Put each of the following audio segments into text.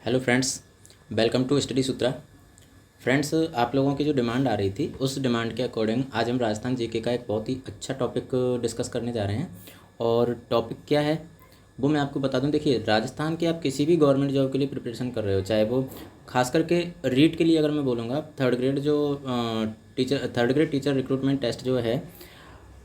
Hello friends, welcome to study Sutra. Friends, आप लोगों की जो डिमांड आ रही थी उस डिमांड के अकॉर्डिंग आज हम राजस्थान जीके का एक बहुत ही अच्छा टॉपिक डिस्कस करने जा रहे हैं। और टॉपिक क्या है वो मैं आपको बता दूं। देखिए, राजस्थान के आप किसी भी गवर्नमेंट जॉब के लिए प्रिपरेशन कर रहे हो, चाहे वो खास करके रीट के लिए अगर मैं बोलूँगा, third grade teacher recruitment test जो है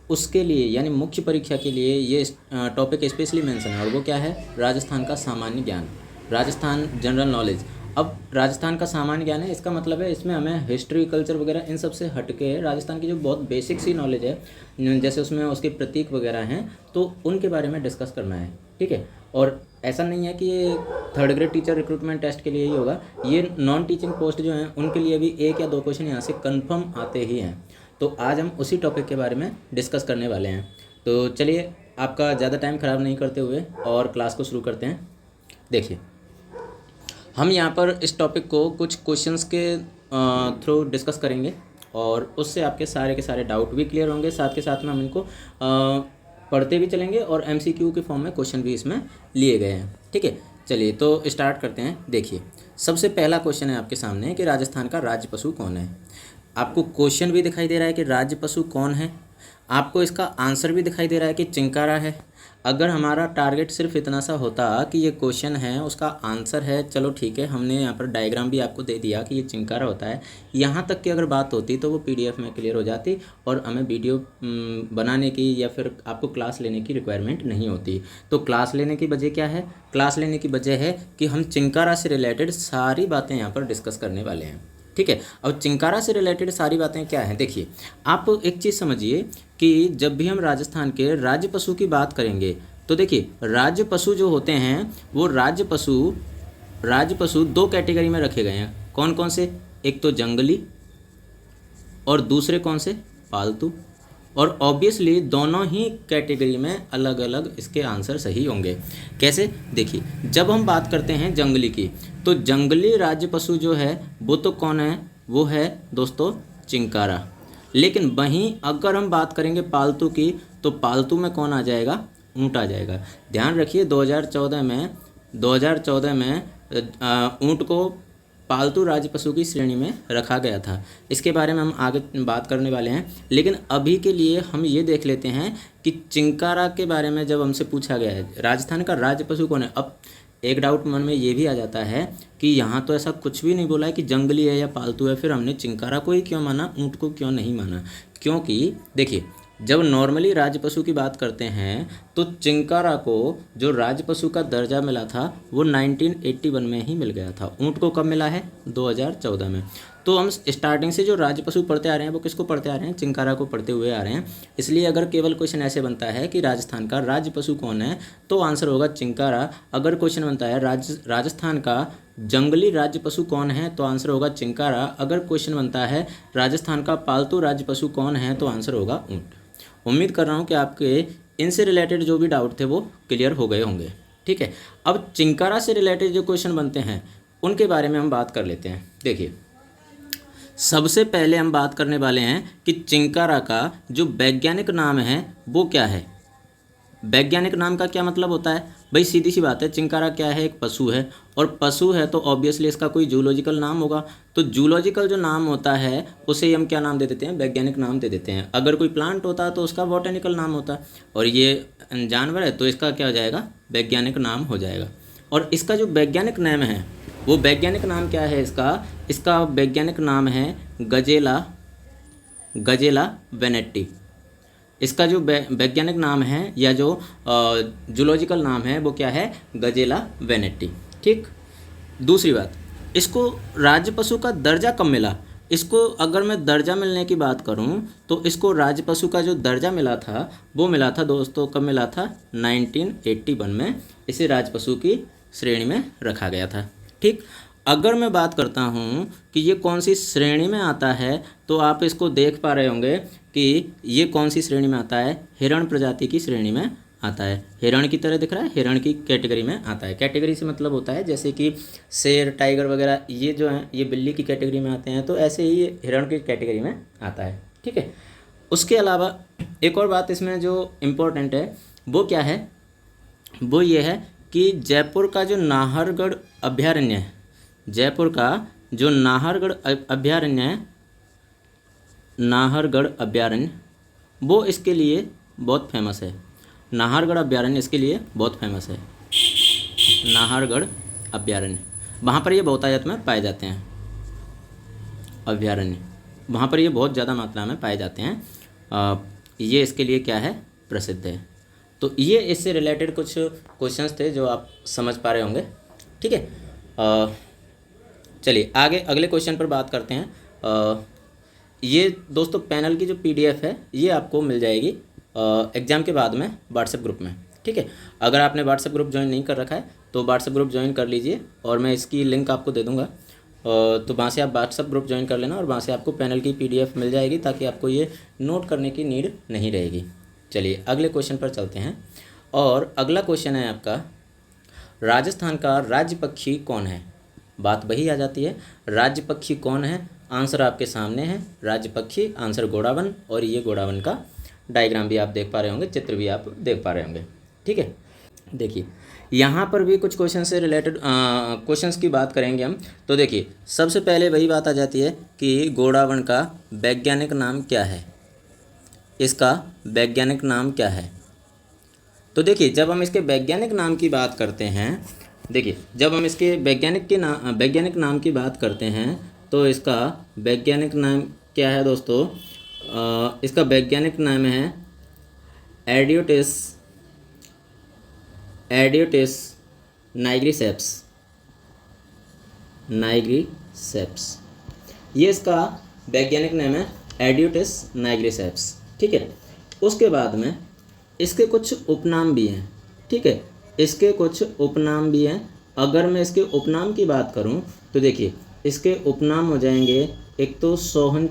उसके लिए यानी मुख्य परीक्षा के लिए ये टॉपिक स्पेशली मेंशन है। और वो क्या है? राजस्थान का सामान्य ज्ञान, राजस्थान जनरल नॉलेज। अब राजस्थान का सामान्य ज्ञान है, इसका मतलब है इसमें हमें हिस्ट्री, कल्चर वगैरह इन सब से हटके राजस्थान की जो बहुत बेसिक सी नॉलेज है, जैसे उसमें उसके प्रतीक वगैरह हैं, तो उनके बारे में डिस्कस करना है। ठीक है। और ऐसा नहीं है कि ये third grade teacher recruitment test के लिए ही होगा, ये नॉन टीचिंग पोस्ट जो हैं उनके लिए भी एक या दो क्वेश्चन यहाँ से कन्फर्म आते ही हैं। तो आज हम उसी टॉपिक के बारे में डिस्कस करने वाले हैं। तो चलिए, आपका ज़्यादा टाइम ख़राब नहीं करते हुए और क्लास को शुरू करते हैं। देखिए, हम यहाँ पर इस टॉपिक को कुछ क्वेश्चंस के थ्रू डिस्कस करेंगे और उससे आपके सारे के सारे डाउट भी क्लियर होंगे। साथ के साथ में हम इनको पढ़ते भी चलेंगे और एमसीक्यू के फॉर्म में क्वेश्चन भी इसमें लिए गए हैं। ठीक है, चलिए तो स्टार्ट करते हैं। देखिए, सबसे पहला क्वेश्चन है आपके सामने कि राजस्थान का राज्य पशु कौन है। आपको क्वेश्चन भी दिखाई दे रहा है कि राज्य पशु कौन है, आपको इसका आंसर भी दिखाई दे रहा है कि चिंकारा है। अगर हमारा टारगेट सिर्फ इतना सा होता कि ये क्वेश्चन है उसका आंसर है, चलो ठीक है, हमने यहाँ पर डायग्राम भी आपको दे दिया कि ये चिंकारा होता है, यहाँ तक की अगर बात होती तो वो पीडीएफ में क्लियर हो जाती और हमें वीडियो बनाने की या फिर आपको क्लास लेने की रिक्वायरमेंट नहीं होती। तो क्लास लेने की वजह क्या है? क्लास लेने की वजह है कि हम चिंकारा से रिलेटेड सारी बातें यहाँ पर डिस्कस करने वाले हैं। ठीक है। अब चिंकारा से रिलेटेड सारी बातें क्या हैं? देखिए, आप एक चीज़ समझिए कि जब भी हम राजस्थान के राज्य पशु की बात करेंगे तो देखिए, राज्य पशु जो होते हैं वो राज्य पशु दो कैटेगरी में रखे गए हैं। कौन कौन से? एक तो जंगली और दूसरे कौन से? पालतू। और ऑब्वियसली दोनों ही कैटेगरी में अलग अलग इसके आंसर सही होंगे। कैसे? देखिए, जब हम बात करते हैं जंगली की, तो जंगली राज्य पशु जो है वो तो कौन है? वो है दोस्तों चिंकारा। लेकिन वहीं अगर हम बात करेंगे पालतू की, तो पालतू में कौन आ जाएगा? ऊँट आ जाएगा। ध्यान रखिए, 2014 में ऊँट को पालतू राज्य पशु की श्रेणी में रखा गया था। इसके बारे में हम आगे बात करने वाले हैं, लेकिन अभी के लिए हम ये देख लेते हैं कि चिंकारा के बारे में जब हमसे पूछा गया है राजस्थान का राज्य पशु कौन है। अब एक डाउट मन में ये भी आ जाता है कि यहाँ तो ऐसा कुछ भी नहीं बोला है कि जंगली है या पालतू है, फिर हमने चिंकारा को ही क्यों माना, ऊँट को क्यों नहीं माना? क्योंकि देखिए, जब नॉर्मली राज्य पशु की बात करते हैं तो चिंकारा को जो राज्य पशु का दर्जा मिला था वो 1981 में ही मिल गया था। ऊँट को कब मिला है? 2014 में। तो हम स्टार्टिंग से जो राज्य पशु पढ़ते आ रहे हैं वो किसको पढ़ते आ रहे हैं? चिंकारा को पढ़ते हुए आ रहे हैं। इसलिए अगर केवल क्वेश्चन ऐसे बनता है कि राजस्थान का राज्य पशु कौन है तो आंसर होगा चिंकारा। अगर क्वेश्चन बनता है राजस्थान का जंगली राज्य पशु कौन है तो आंसर होगा चिंकारा। अगर क्वेश्चन बनता है राजस्थान का पालतू राज्य पशु कौन है तो आंसर होगा ऊँट। उम्मीद कर रहा हूँ कि आपके इनसे रिलेटेड जो भी डाउट थे वो क्लियर हो गए होंगे। ठीक है। अब चिंकारा से रिलेटेड जो क्वेश्चन बनते हैं उनके बारे में हम बात कर लेते हैं। देखिए, सबसे पहले हम बात करने वाले हैं कि चिंकारा का जो वैज्ञानिक नाम है वो क्या है। वैज्ञानिक नाम का क्या मतलब होता है भाई? सीधी सी बात है, चिंकारा क्या है? एक पशु है, और पशु है तो ऑब्वियसली इसका कोई जूलॉजिकल नाम होगा। तो जूलॉजिकल जो नाम होता है उसे हम क्या नाम दे देते हैं? वैज्ञानिक नाम दे देते हैं। अगर कोई प्लांट होता है तो उसका बॉटेनिकल नाम होता है, और ये जानवर है तो इसका क्या हो जाएगा? वैज्ञानिक नाम हो जाएगा। और इसका जो वैज्ञानिक नाम है वो वैज्ञानिक नाम क्या है इसका वैज्ञानिक नाम है गजेला वेनेट्टी। इसका जो वैज्ञानिक नाम है या जो जूलॉजिकल नाम है वो क्या है? गजेला वेनेट्टी। ठीक। दूसरी बात, इसको राज्य पशु का दर्जा कब मिला? इसको अगर मैं दर्जा मिलने की बात करूं तो इसको राज्य पशु का जो दर्जा मिला था वो मिला था दोस्तों, कब मिला था? 1981 में इसे राज्य पशु की श्रेणी में रखा गया था। ठीक। अगर मैं बात करता हूँ कि ये कौन सी श्रेणी में आता है तो आप इसको देख पा रहे होंगे कि ये कौन सी श्रेणी में आता है? हिरण प्रजाति की श्रेणी में आता है। हिरण की तरह दिख रहा है, हिरण की कैटेगरी में आता है। कैटेगरी से मतलब होता है जैसे कि शेर, टाइगर वगैरह, ये जो हैं ये बिल्ली की कैटेगरी में आते हैं, तो ऐसे ही ये हिरण की कैटेगरी में आता है। ठीक है। उसके अलावा एक और बात इसमें जो इम्पोर्टेंट है वो क्या है? वो ये है कि जयपुर का जो नाहरगढ़ अभयारण्य है, जयपुर का जो नाहरगढ़ अभयारण्य है, नाहरगढ़ अभयारण्य, वो इसके लिए बहुत फेमस है। नाहरगढ़ अभयारण्य इसके लिए बहुत फेमस है। नाहरगढ़ अभयारण्य, वहाँ पर ये बहुतायत में पाए जाते हैं। अभयारण्य, वहाँ पर ये बहुत ज़्यादा मात्रा में पाए जाते हैं। ये इसके लिए क्या है, प्रसिद्ध है। तो ये इससे रिलेटेड कुछ क्वेश्चंस थे जो आप समझ पा रहे होंगे। ठीक है, चलिए आगे अगले क्वेश्चन पर बात करते हैं। ये दोस्तों पैनल की जो PDF है ये आपको मिल जाएगी एग्ज़ाम के बाद में व्हाट्सएप ग्रुप में। ठीक है, अगर आपने व्हाट्सएप ग्रुप ज्वाइन नहीं कर रखा है तो व्हाट्सएप ग्रुप ज्वाइन कर लीजिए और मैं इसकी लिंक आपको दे दूँगा। तो वहाँ से आप व्हाट्सएप ग्रुप ज्वाइन कर लेना और वहाँ से आपको पैनल की PDF मिल जाएगी, ताकि आपको ये नोट करने की नीड नहीं रहेगी। चलिए अगले क्वेश्चन पर चलते हैं। और अगला क्वेश्चन है आपका, राजस्थान का राज्य पक्षी कौन है। बात वही आ जाती है, राज्य पक्षी कौन है। आंसर आपके सामने है, राज्य पक्षी, आंसर घोड़ावन। और ये घोड़ावन का डायग्राम भी आप देख पा रहे होंगे, चित्र भी आप देख पा रहे होंगे। ठीक है, देखिए यहाँ पर भी कुछ क्वेश्चन से रिलेटेड क्वेश्चंस की बात करेंगे हम। तो देखिए सबसे पहले वही बात आ जाती है कि घोड़ावन का वैज्ञानिक नाम क्या है, इसका वैज्ञानिक नाम क्या है। तो देखिए जब हम इसके वैज्ञानिक नाम की बात करते हैं, देखिए जब हम इसके वैज्ञानिक नाम की बात करते हैं तो इसका वैज्ञानिक नाम क्या है दोस्तों। इसका वैज्ञानिक नाम है एडियोटिस नाइग्रिसेप्स। ये इसका वैज्ञानिक नाम है, एडियोटिस नाइग्रिसेप्स। ठीक है, उसके बाद में इसके कुछ उपनाम भी हैं। ठीक है, इसके कुछ उपनाम भी हैं। अगर मैं इसके उपनाम की बात करूं तो देखिए इसके उपनाम हो जाएंगे, एक तो सोहन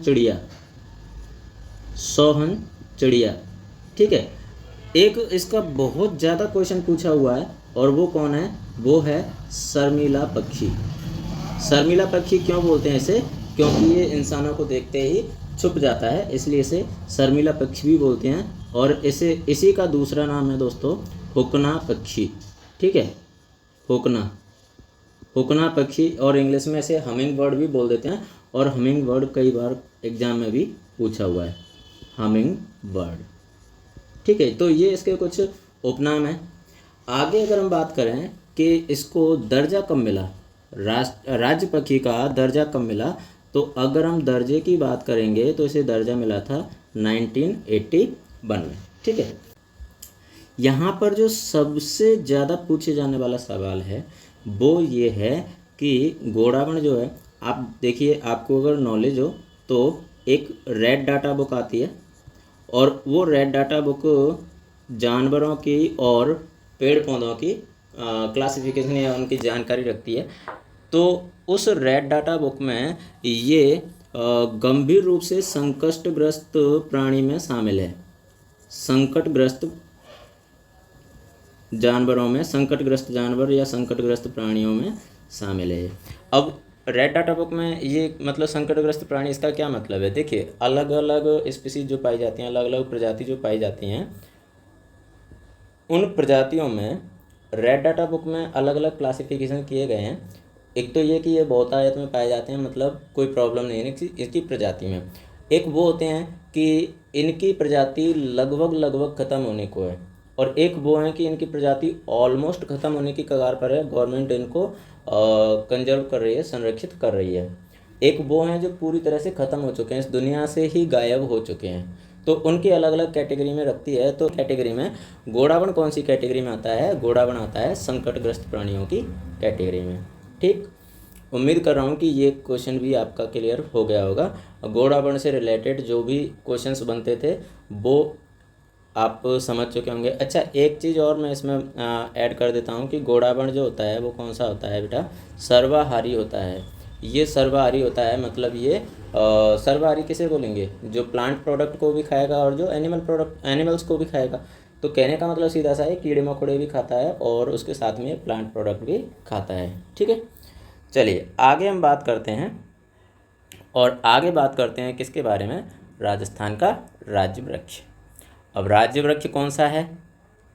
चिड़िया। ठीक है, एक इसका बहुत ज़्यादा क्वेश्चन पूछा हुआ है और वो कौन है, वो है शर्मिला पक्षी। शर्मिला पक्षी क्यों बोलते हैं इसे, क्योंकि ये इंसानों को देखते ही छुप जाता है, इसलिए इसे शर्मिला पक्षी भी बोलते हैं। और इसी का दूसरा नाम है दोस्तों हुकना पक्षी। ठीक है, हुकना पक्षी, और इंग्लिश में इसे हमिंग बर्ड भी बोल देते हैं। और हमिंग बर्ड कई बार एग्जाम में भी पूछा हुआ है, हमिंग बर्ड। ठीक है, तो ये इसके कुछ उपनाम हैं। आगे अगर हम बात करें कि इसको दर्जा कब मिला, राज्य पक्षी का दर्जा कब मिला, तो अगर हम दर्जे की बात करेंगे तो इसे दर्जा मिला था 1981 में। ठीक है, यहाँ पर जो सबसे ज़्यादा पूछे जाने वाला सवाल है वो ये है कि घोड़ावन जो है, आप देखिए आपको अगर नॉलेज हो तो एक रेड डाटा बुक आती है और वो रेड डाटा बुक जानवरों की और पेड़ पौधों की क्लासिफिकेशन या उनकी जानकारी रखती है। तो उस रेड डाटा बुक में ये गंभीर रूप से संकटग्रस्त प्राणी में शामिल है। संकटग्रस्त जानवरों में, संकटग्रस्त जानवर या संकटग्रस्त प्राणियों में शामिल है। अब रेड डाटा बुक में ये मतलब संकटग्रस्त प्राणी, इसका क्या मतलब है। देखिए अलग अलग स्पीसीज जो पाई जाती हैं, अलग अलग प्रजाति जो पाई जाती हैं, उन प्रजातियों में रेड डाटा बुक में अलग अलग क्लासिफिकेशन किए गए हैं। एक तो ये कि ये बहुतायत में पाए जाते हैं, मतलब कोई प्रॉब्लम नहीं है इसकी प्रजाति में। एक वो होते हैं कि इनकी प्रजाति लगभग ख़त्म होने को है, और एक वो है कि इनकी प्रजाति ऑलमोस्ट ख़त्म होने की कगार पर है, गवर्नमेंट इनको कंजर्व कर रही है, संरक्षित कर रही है। एक वो हैं जो पूरी तरह से ख़त्म हो चुके हैं, इस दुनिया से ही गायब हो चुके हैं, तो उनकी अलग अलग कैटेगरी में रखती है। तो कैटेगरी में घोड़ावन कौन सी कैटेगरी में आता है, घोड़ावन आता है संकटग्रस्त प्राणियों की कैटेगरी में। ठीक, उम्मीद कर रहा हूँ कि ये क्वेश्चन भी आपका क्लियर हो गया होगा। घोड़ावन से रिलेटेड जो भी क्वेश्चंस बनते थे वो आप समझ चुके होंगे। अच्छा, एक चीज़ और मैं इसमें ऐड कर देता हूँ कि घोड़ावन जो होता है वो कौन सा होता है बेटा, सर्वाहारी होता है। ये सर्वाहारी होता है, मतलब ये सर्वाहारी किसे बोलेंगे, जो प्लांट प्रोडक्ट को भी खाएगा और जो एनिमल्स को भी खाएगा। तो कहने का मतलब सीधा सा है, कीड़े मकोड़े भी खाता है और उसके साथ में प्लांट प्रोडक्ट भी खाता है। ठीक है, चलिए आगे हम बात करते हैं, और आगे बात करते हैं किसके बारे में, राजस्थान का राज्य वृक्ष। अब राज्य वृक्ष कौन सा है,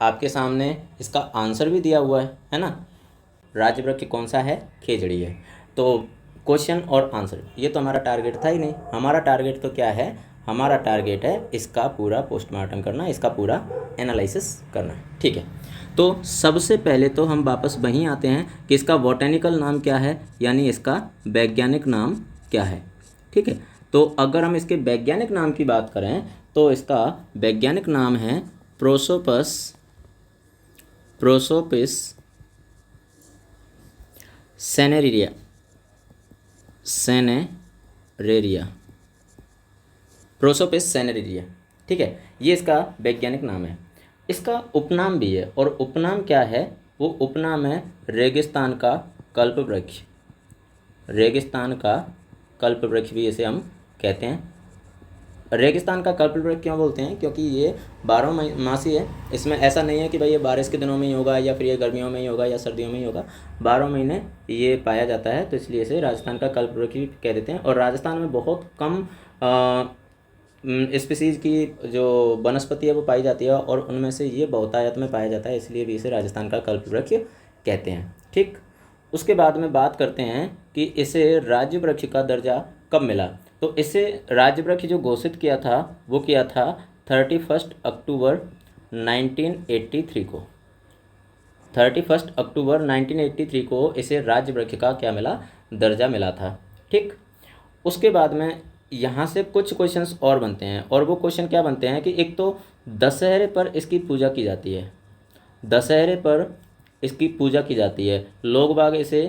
आपके सामने इसका आंसर भी दिया हुआ है ना। राज्य वृक्ष कौन सा है? खेजड़ी है। तो क्वेश्चन और आंसर, ये तो हमारा टारगेट था ही नहीं। हमारा टारगेट तो क्या है? हमारा टारगेट है इसका पूरा पोस्टमार्टम करना, इसका पूरा एनालिसिस करना। ठीक है, तो सबसे पहले तो हम वापस वहीं आते हैं कि इसका बॉटेनिकल नाम क्या है, यानी इसका वैज्ञानिक नाम क्या है। ठीक है, तो अगर हम इसके वैज्ञानिक नाम की बात करें तो इसका वैज्ञानिक नाम है प्रोसोपिस सेनेरेरिया। प्रोसोपिस सेनेरेरिया। ठीक है, ये इसका वैज्ञानिक नाम है। इसका उपनाम भी है, और उपनाम क्या है? वो उपनाम है रेगिस्तान का कल्पवृक्ष। रेगिस्तान का कल्पवृक्ष भी इसे हम कहते हैं। रेगिस्तान का कल्पवृक्ष क्यों बोलते हैं? क्योंकि ये 12 मासी है। इसमें ऐसा नहीं है कि भाई ये बारिश के दिनों में ही होगा या फिर ये गर्मियों में ही होगा या सर्दियों में ही होगा, 12 महीने ये पाया जाता है, तो इसलिए इसे राजस्थान का कल्पवृक्ष भी कह देते हैं। और राजस्थान में बहुत कम स्पीसीज की जो वनस्पति है वो पाई जाती है, और उनमें से ये बहुतायत में पाया जाता है, इसलिए भी इसे राजस्थान का कल्पवृक्ष कहते हैं। ठीक, उसके बाद में बात करते हैं कि इसे राज्य वृक्ष का दर्जा कब मिला। तो इसे राज्य वृक्ष जो घोषित किया था वो किया था 31 अक्टूबर 1983 को। 31 अक्टूबर 1983 को इसे राज्य वृक्ष का क्या मिला? दर्जा मिला था। ठीक, उसके बाद में यहाँ से कुछ क्वेश्चंस और बनते हैं, और वो क्वेश्चन क्या बनते हैं कि एक तो दशहरे पर इसकी पूजा की जाती है। दशहरे पर इसकी पूजा की जाती है। लोग बाग इसे,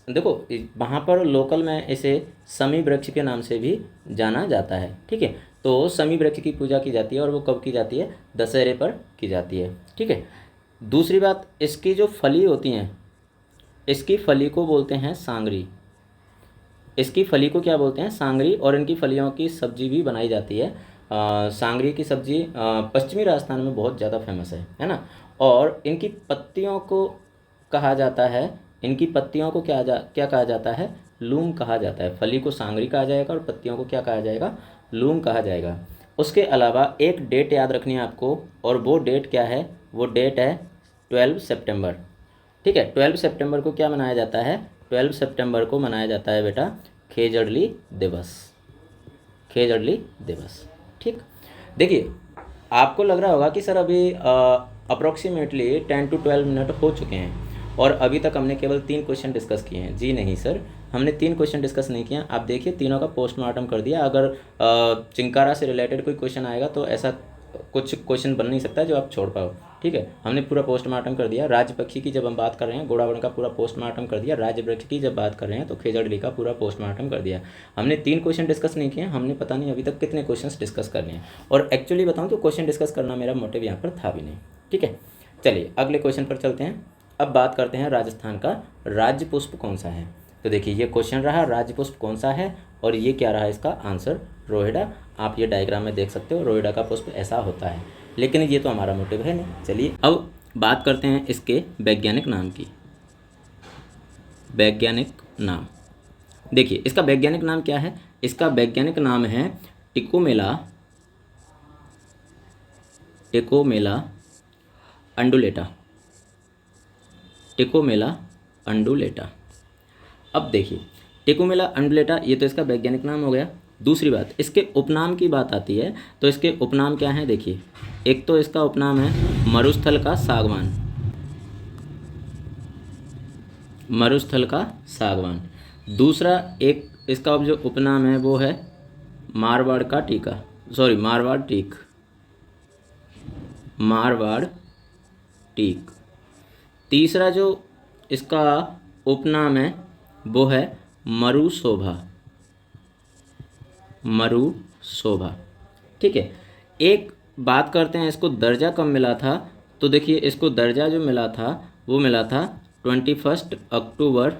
देखो वहाँ पर लोकल में इसे समी वृक्ष के नाम से भी जाना जाता है। ठीक है, तो समी वृक्ष की पूजा की जाती है, और वो कब की जाती है? दशहरे पर की जाती है। ठीक है, दूसरी बात, इसकी जो फली होती हैं, इसकी फली को बोलते हैं सांगरी। इसकी फली को क्या बोलते हैं? सांगरी। और इनकी फलियों की सब्जी भी बनाई जाती है। सांगरी की सब्जी पश्चिमी राजस्थान में बहुत ज़्यादा फेमस है ना। और इनकी पत्तियों को कहा जाता है, इनकी पत्तियों को क्या कहा जाता है? लूम कहा जाता है। फली को सांगरी कहा जाएगा और पत्तियों को क्या कहा जाएगा? लूम कहा जाएगा। उसके अलावा एक डेट याद रखनी है आपको, और वो डेट क्या है? वो डेट है 12 सितंबर। ठीक है, 12 सितंबर को क्या मनाया जाता है? 12 सितंबर को मनाया जाता है बेटा खेजड़ली दिवस। खेजड़ली दिवस। ठीक, देखिए आपको लग रहा होगा कि सर अभी अप्रोक्सीमेटली 10 to 12 मिनट हो चुके हैं, और अभी तक हमने केवल 3 क्वेश्चन डिस्कस किए हैं। जी नहीं सर, हमने 3 क्वेश्चन डिस्कस नहीं किया। आप देखिए तीनों का पोस्टमार्टम कर दिया। अगर चिंकारा से रिलेटेड कोई क्वेश्चन आएगा तो ऐसा कुछ क्वेश्चन बन नहीं सकता जो आप छोड़ पाओ। ठीक है, हमने पूरा पोस्टमार्टम कर दिया। राज्य पक्षी की जब हम बात कर रहे हैं, घोड़ावर्ण का पूरा पोस्टमार्टम कर दिया। राज्य वृक्ष की जब बात कर रहे हैं तो खेजड़ली का पूरा पोस्टमार्टम कर दिया। हमने 3 क्वेश्चन डिस्कस नहीं किए, हमने पता नहीं अभी तक कितने क्वेश्चन डिस्कस करने हैं। और एक्चुअली बताऊँ तो क्वेश्चन डिस्कस करना मेरा मोटिव यहाँ पर था भी नहीं। ठीक है, चलिए अगले क्वेश्चन पर चलते हैं। अब बात करते हैं राजस्थान का राज्य पुष्प कौन सा है। तो देखिए ये क्वेश्चन रहा राज्य पुष्प कौन सा है, और ये क्या रहा इसका आंसर? रोहिड़ा। आप ये डायग्राम में देख सकते हो, रोहिड़ा का पुष्प ऐसा होता है, लेकिन ये तो हमारा मोटिव है नहीं। चलिए अब बात करते हैं इसके वैज्ञानिक नाम की। वैज्ञानिक नाम, देखिए इसका वैज्ञानिक नाम क्या है? इसका वैज्ञानिक नाम है टिकोमेला अंडुलेटा। टिकोमेला अंडुलेटा। अब देखिए टिकोमेला अंडुलेटा, ये तो इसका वैज्ञानिक नाम हो गया। दूसरी बात, इसके उपनाम की बात आती है, तो इसके उपनाम क्या हैं? देखिए एक तो इसका उपनाम है मरुस्थल का सागवान। मरुस्थल का सागवान। दूसरा एक इसका जो उपनाम है वो है मारवाड़ का टीका, सॉरी मारवाड़ टीक। मारवाड़ टीक। तीसरा जो इसका उपनाम है वो है मरुशोभा। मरुशोभा। ठीक है, एक बात करते हैं इसको दर्जा कब मिला था। तो देखिए इसको दर्जा जो मिला था वो मिला था 21 अक्टूबर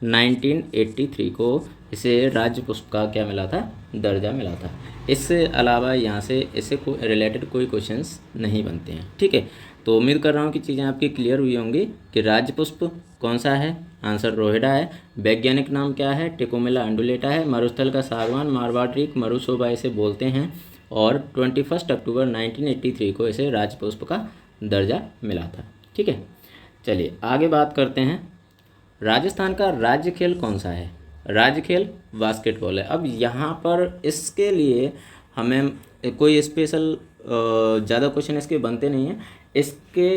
1983 को इसे राज्य पुष्प का क्या मिला था? दर्जा मिला था। इससे अलावा यहाँ से इससे रिलेटेड कोई क्वेश्चंस नहीं बनते हैं। ठीक है, तो उम्मीद कर रहा हूँ कि चीज़ें आपकी क्लियर हुई होंगी कि राज्य पुष्प कौन सा है, आंसर रोहिड़ा है। वैज्ञानिक नाम क्या है? टिकोमेला अंडुलेटा है। मरुस्थल का सागवान, मारवाड़ टीक, मरुशोभा इसे बोलते हैं। और 21 अक्टूबर 1983 को इसे राज्य पुष्प का दर्जा मिला था। ठीक है, चलिए आगे बात करते हैं। राजस्थान का राज्य खेल कौन सा है? राज्य खेल बास्केटबॉल है। अब यहाँ पर इसके लिए हमें कोई स्पेशल ज़्यादा क्वेश्चन इसके बनते नहीं हैं। इसके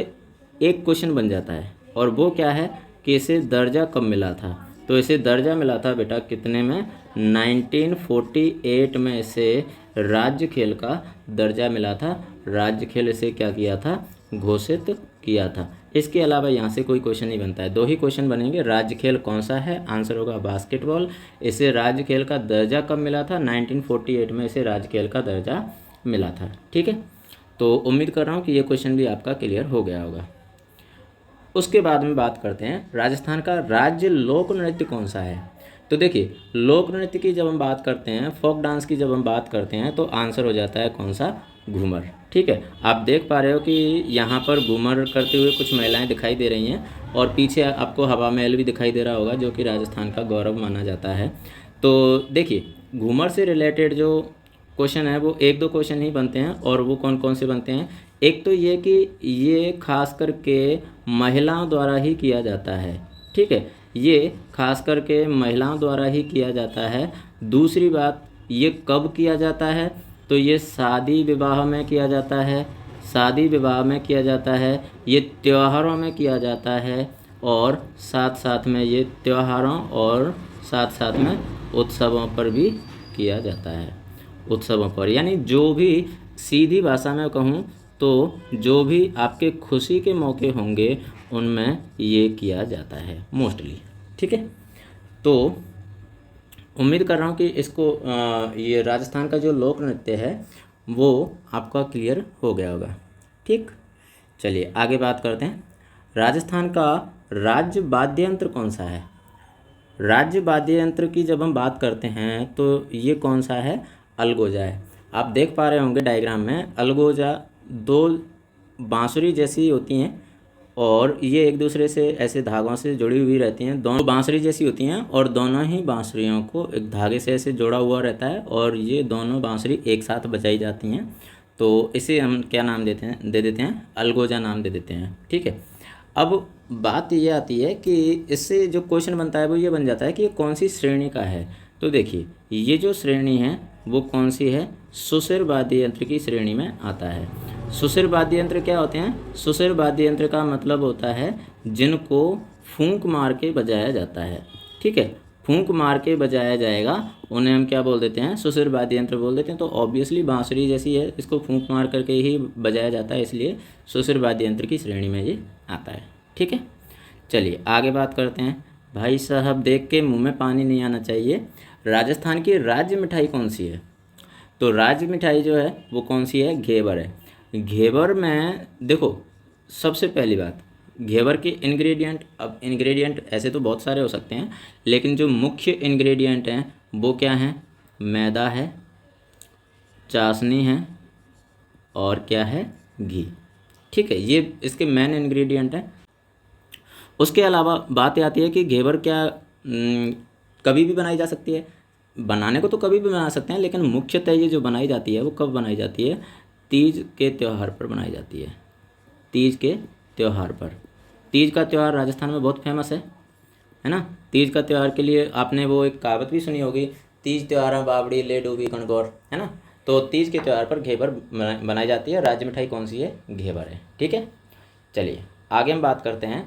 एक क्वेश्चन बन जाता है, और वो क्या है कि इसे दर्जा कब मिला था? तो इसे दर्जा मिला था बेटा कितने में? 1948 में इसे राज्य खेल का दर्जा मिला था। राज्य खेल इसे क्या किया था? घोषित किया था। इसके अलावा यहाँ से कोई क्वेश्चन नहीं बनता है। दो ही क्वेश्चन बनेंगे। राज्य खेल कौन सा है? आंसर होगा बास्केटबॉल। इसे राज्य खेल का दर्जा कब मिला था? 1948 में इसे राज्य खेल का दर्जा मिला था। ठीक है, तो उम्मीद कर रहा हूँ कि ये क्वेश्चन भी आपका क्लियर हो गया होगा। उसके बाद में बात करते हैं राजस्थान का राज्य लोक नृत्य कौन सा है। तो देखिए, लोक नृत्य की जब हम बात करते हैं, फोक डांस की जब हम बात करते हैं, तो आंसर हो जाता है कौन सा? घूमर। ठीक है, आप देख पा रहे हो कि यहाँ पर घूमर करते हुए कुछ महिलाएं दिखाई दे रही हैं, और पीछे आपको हवा महल भी दिखाई दे रहा होगा, जो कि राजस्थान का गौरव माना जाता है। तो देखिए, घूमर से रिलेटेड जो क्वेश्चन है वो एक दो क्वेश्चन ही बनते हैं, और वो कौन कौन से बनते हैं? एक तो ये कि ये खास करके महिलाओं द्वारा ही किया जाता है। ठीक है, ये खास करके महिलाओं द्वारा ही किया जाता है। दूसरी बात, ये कब किया जाता है? तो ये शादी विवाह में किया जाता है, शादी विवाह में किया जाता है, ये त्योहारों में किया जाता है, और साथ साथ में ये त्योहारों और साथ साथ में उत्सवों पर भी किया जाता है। उत्सवों पर, यानी जो भी, सीधी भाषा में कहूँ तो जो भी आपके खुशी के मौके होंगे उनमें ये किया जाता है मोस्टली। ठीक है, तो उम्मीद कर रहा हूँ कि इसको ये राजस्थान का जो लोक नृत्य है वो आपका क्लियर हो गया होगा। ठीक, चलिए आगे बात करते हैं। राजस्थान का राज्य वाद्य यंत्र कौन सा है? राज्य वाद्य यंत्र की जब हम बात करते हैं तो ये कौन सा है? अलगोजा है। आप देख पा रहे होंगे डायग्राम में, अलगोजा दो बांसुरी जैसी होती हैं, और ये एक दूसरे से ऐसे धागों से जुड़ी हुई रहती हैं। दोनों बांसुरी जैसी होती हैं, और दोनों ही बांसुरियों को एक धागे से ऐसे जोड़ा हुआ रहता है, और ये दोनों बांसुरी एक साथ बजाई जाती हैं। तो इसे हम क्या नाम दे देते हैं? अलगोजा नाम दे देते हैं। ठीक है, अब बात ये आती है कि इससे जो क्वेश्चन बनता है वो ये बन जाता है कि ये कौन सी श्रेणी का है। तो देखिए, ये जो श्रेणी है वो कौन सी है? सुशिर वाद्य यंत्र की श्रेणी में आता है। सुशिर वाद्य यंत्र क्या होते हैं? सुशिर वाद्य यंत्र का मतलब होता है जिनको फूंक मार के बजाया जाता है। ठीक है, फूंक मार के बजाया जाएगा, उन्हें हम क्या बोल देते हैं? सुशिर वाद्य यंत्र बोल देते हैं। तो ऑब्वियसली बांसुरी जैसी है, इसको फूंक मार करके ही बजाया जाता है, इसलिए सुशिर वाद्य यंत्र की श्रेणी में ये आता है। ठीक है, चलिए आगे बात करते हैं। भाई साहब देख के मुंह में पानी नहीं आना चाहिए। राजस्थान की राज्य मिठाई कौन सी है? तो राज्य मिठाई जो है वो कौन सी है? घेवर है। घेवर में देखो, सबसे पहली बात, घेवर के इंग्रेडिएंट, अब इंग्रेडिएंट ऐसे तो बहुत सारे हो सकते हैं, लेकिन जो मुख्य इंग्रेडिएंट हैं वो क्या हैं? मैदा है, चाशनी है, और क्या है? घी। ठीक है, ये इसके मेन इंग्रेडिएंट हैं। उसके अलावा बात आती है कि घेवर क्या कभी भी बनाई जा सकती है? बनाने को तो कभी भी बना सकते हैं, लेकिन मुख्यतः ये जो बनाई जाती है वो कब बनाई जाती है? तीज के त्यौहार पर बनाई जाती है। तीज के त्यौहार पर। तीज का त्यौहार राजस्थान में बहुत फेमस है ना? तीज का त्यौहार के लिए आपने वो एक कहावत भी सुनी होगी, तीज त्यौहार बावड़ी ले डूबी कणगौर, है ना? तो तीज के त्यौहार पर घेवर बनाई जाती है। राज्य मिठाई कौन सी है? घेवर है। ठीक है, चलिए आगे हम बात करते हैं।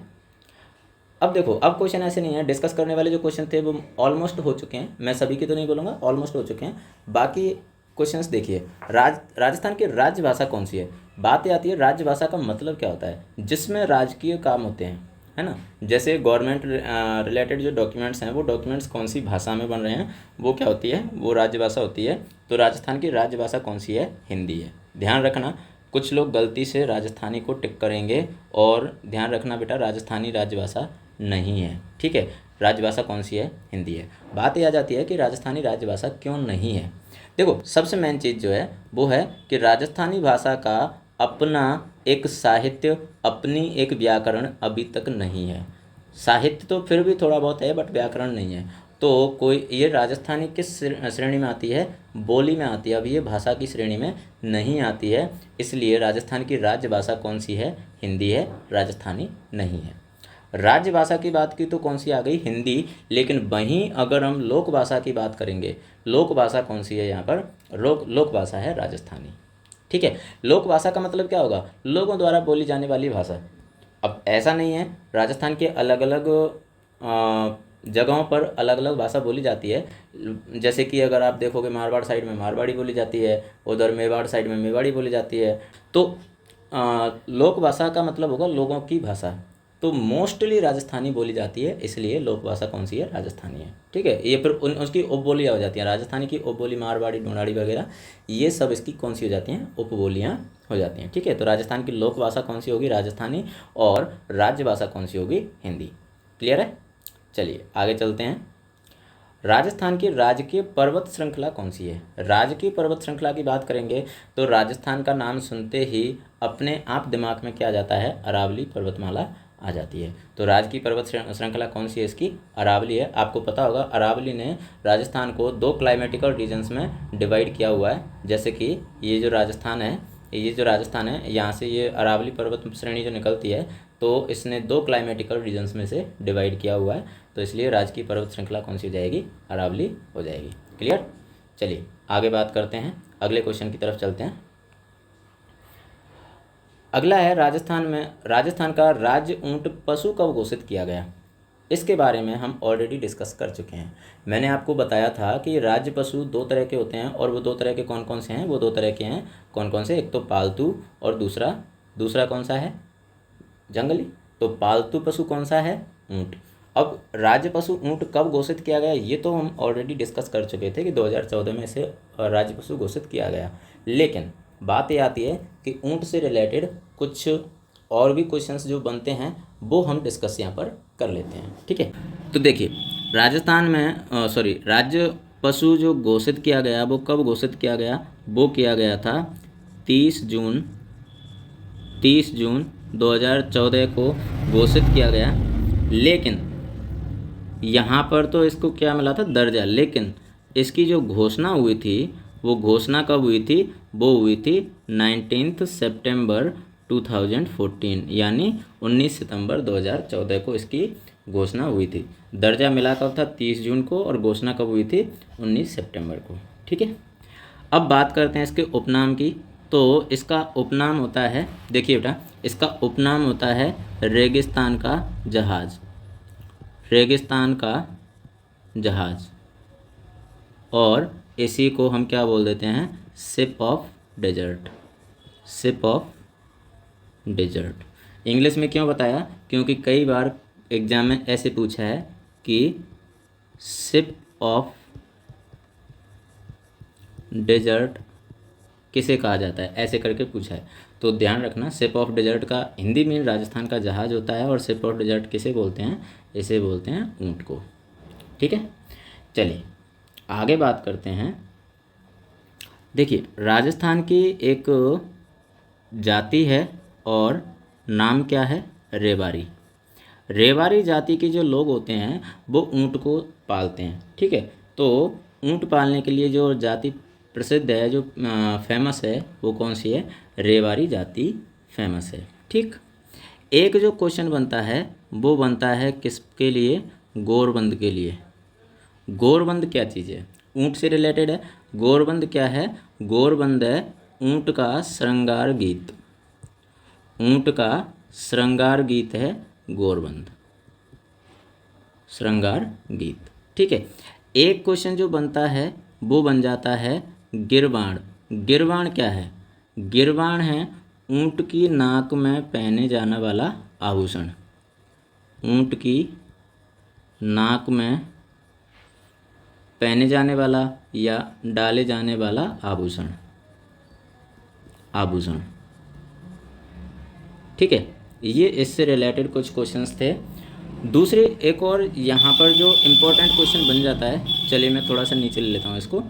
अब देखो, अब क्वेश्चन ऐसे नहीं है, डिस्कस करने वाले जो क्वेश्चन थे वो ऑलमोस्ट हो चुके हैं। मैं सभी की तो नहीं बोलूँगा, ऑलमोस्ट हो चुके हैं। बाकी क्वेश्चंस देखिए। राजस्थान की राज्य भाषा कौन सी है? बात आती है राज्य भाषा का मतलब क्या होता है? जिसमें राजकीय काम होते हैं, है ना? जैसे गवर्नमेंट रिलेटेड जो डॉक्यूमेंट्स हैं, वो डॉक्यूमेंट्स कौन सी भाषा में बन रहे हैं, वो क्या होती है? वो राज्य भाषा होती है। तो राजस्थान की राज्य भाषा कौन सी है? हिंदी है। ध्यान रखना, कुछ लोग गलती से राजस्थानी को टिक करेंगे, और ध्यान रखना बेटा, राजस्थानी राज्य भाषा नहीं है। ठीक है, राजभाषा कौन सी है? हिंदी है। बात यह आ जाती है कि राजस्थानी राजभाषा क्यों नहीं है। देखो, सबसे मेन चीज़ जो है वो है कि राजस्थानी भाषा का अपना एक साहित्य, अपनी एक व्याकरण अभी तक नहीं है। साहित्य तो फिर भी थोड़ा बहुत है, बट व्याकरण नहीं है। तो कोई, ये राजस्थानी किस श्रेणी में आती है? बोली में आती है। अभी ये भाषा की श्रेणी में नहीं आती है, इसलिए राजस्थान की राज्य भाषा कौन सी है? हिंदी है, राजस्थानी नहीं है। राजभाषा की बात की तो कौन सी आ गई, हिंदी। लेकिन वहीं अगर हम लोक भाषा की बात करेंगे, लोक भाषा कौन सी है यहाँ पर, लोक भाषा है राजस्थानी। ठीक है, लोक भाषा का मतलब क्या होगा, लोगों द्वारा बोली जाने वाली भाषा। अब ऐसा नहीं है, राजस्थान के अलग अलग जगहों पर अलग अलग भाषा बोली जाती है। जैसे कि अगर आप देखोगे मारवाड़ साइड में मारवाड़ी बोली जाती है, उधर मेवाड़ साइड में मेवाड़ी बोली जाती है। तो लोक भाषा का मतलब होगा लोगों की भाषा। तो मोस्टली राजस्थानी बोली जाती है, इसलिए लोक भाषा कौन सी है, राजस्थानी है। ठीक है, ये फिर उसकी उपबोलियाँ हो जाती हैं, राजस्थानी की उपबोली मारवाड़ी ढूंढाड़ी वगैरह, ये सब इसकी कौन सी हो जाती हैं, उपबोलियाँ हो जाती हैं। ठीक है, तो राजस्थान की लोक भाषा कौन सी होगी, राजस्थानी, और राज्य भाषा कौन सी होगी, हिंदी। क्लियर है। चलिए आगे चलते हैं। राजस्थान की राजकीय पर्वत श्रृंखला कौन सी है। राजकीय पर्वत श्रृंखला की बात करेंगे तो राजस्थान का नाम सुनते ही अपने आप दिमाग में क्या आ जाता है, अरावली पर्वतमाला आ जाती है। तो राजकीय पर्वत श्रृंखला कौन सी है, इसकी अरावली है। आपको पता होगा अरावली ने राजस्थान को 2 क्लाइमेटिकल रीजन्स में डिवाइड किया हुआ है। जैसे कि ये जो राजस्थान है, यहाँ से ये अरावली पर्वत श्रेणी जो निकलती है, तो इसने 2 क्लाइमेटिकल रीजन्स में से डिवाइड किया हुआ है। तो इसलिए राजकीय पर्वत श्रृंखला कौन सी हो जाएगी, अरावली हो जाएगी। क्लियर। चलिए आगे बात करते हैं, अगले क्वेश्चन की तरफ चलते हैं। अगला है राजस्थान का राज्य ऊंट पशु कब घोषित किया गया। इसके बारे में हम ऑलरेडी डिस्कस कर चुके हैं। मैंने आपको बताया था कि राज्य पशु 2 तरह के होते हैं, और वो 2 तरह के कौन कौन से हैं, वो 2 तरह के हैं। कौन कौन से, एक तो पालतू और दूसरा कौन सा है, जंगली। तो पालतू पशु कौन सा है, ऊंट। अब राज्य पशु ऊंट कब घोषित किया गया, ये तो हम ऑलरेडी डिस्कस कर चुके थे कि 2014 में इसे राज्य पशु घोषित किया गया। लेकिन बात ये आती है कि ऊंट से रिलेटेड कुछ और भी क्वेश्चंस जो बनते हैं वो हम डिस्कस यहाँ पर कर लेते हैं। ठीक है, तो देखिए राजस्थान में राज्य पशु जो घोषित किया गया वो कब घोषित किया गया, वो किया गया था 30 जून 2014 को घोषित किया गया। लेकिन यहाँ पर तो इसको क्या मिला था, दर्जा। लेकिन इसकी जो घोषणा हुई थी, वो घोषणा कब हुई थी, वो हुई थी 19 सितंबर 2014, यानी 19 सितंबर 2014 को इसकी घोषणा हुई थी। दर्जा मिला कब था, 30 जून को, और घोषणा कब हुई थी, 19 सितंबर को। ठीक है, अब बात करते हैं इसके उपनाम की। तो इसका उपनाम होता है, देखिए बेटा, इसका उपनाम होता है रेगिस्तान का जहाज़, रेगिस्तान का जहाज़। और इसी को हम क्या बोल देते हैं, ship of desert, ship of desert. English में क्यों बताया, क्योंकि कई बार एग्जाम में ऐसे पूछा है कि शिप ऑफ डेजर्ट किसे कहा जाता है, ऐसे करके पूछा है। तो ध्यान रखना, शिप ऑफ डेजर्ट का हिंदी में राजस्थान का जहाज़ होता है, और शिप ऑफ डेजर्ट किसे बोलते हैं, इसे बोलते हैं ऊँट को। ठीक है, चलिए आगे बात करते हैं। देखिए राजस्थान की एक जाति है और नाम क्या है, रेवाड़ी। रेवाड़ी जाति के जो लोग होते हैं वो ऊँट को पालते हैं। ठीक है, तो ऊँट पालने के लिए जो जाति प्रसिद्ध है, जो फेमस है, वो कौन सी है, रेवाड़ी जाति फेमस है। ठीक, एक जो क्वेश्चन बनता है वो बनता है किसके लिए, गोरबंद के लिए। गोरबंद क्या चीज़ है, ऊँट से रिलेटेड है। गोरबंद क्या है, गोरबंद है ऊँट का श्रृंगार गीत, ऊँट का श्रृंगार गीत है गोरबंद, श्रृंगार गीत। ठीक है, एक क्वेश्चन जो बनता है वो बन जाता है गिरवाण। गिरवाण क्या है, गिरवाण है ऊँट की नाक में पहने जाने वाला आभूषण, ऊँट की नाक में पहने जाने वाला या डाले जाने वाला आभूषण, आभूषण। ठीक है, ये इससे रिलेटेड कुछ क्वेश्चंस थे। दूसरे एक और यहाँ पर जो इम्पोर्टेंट क्वेश्चन बन जाता है, चलिए मैं थोड़ा सा नीचे ले लेता हूँ इसको।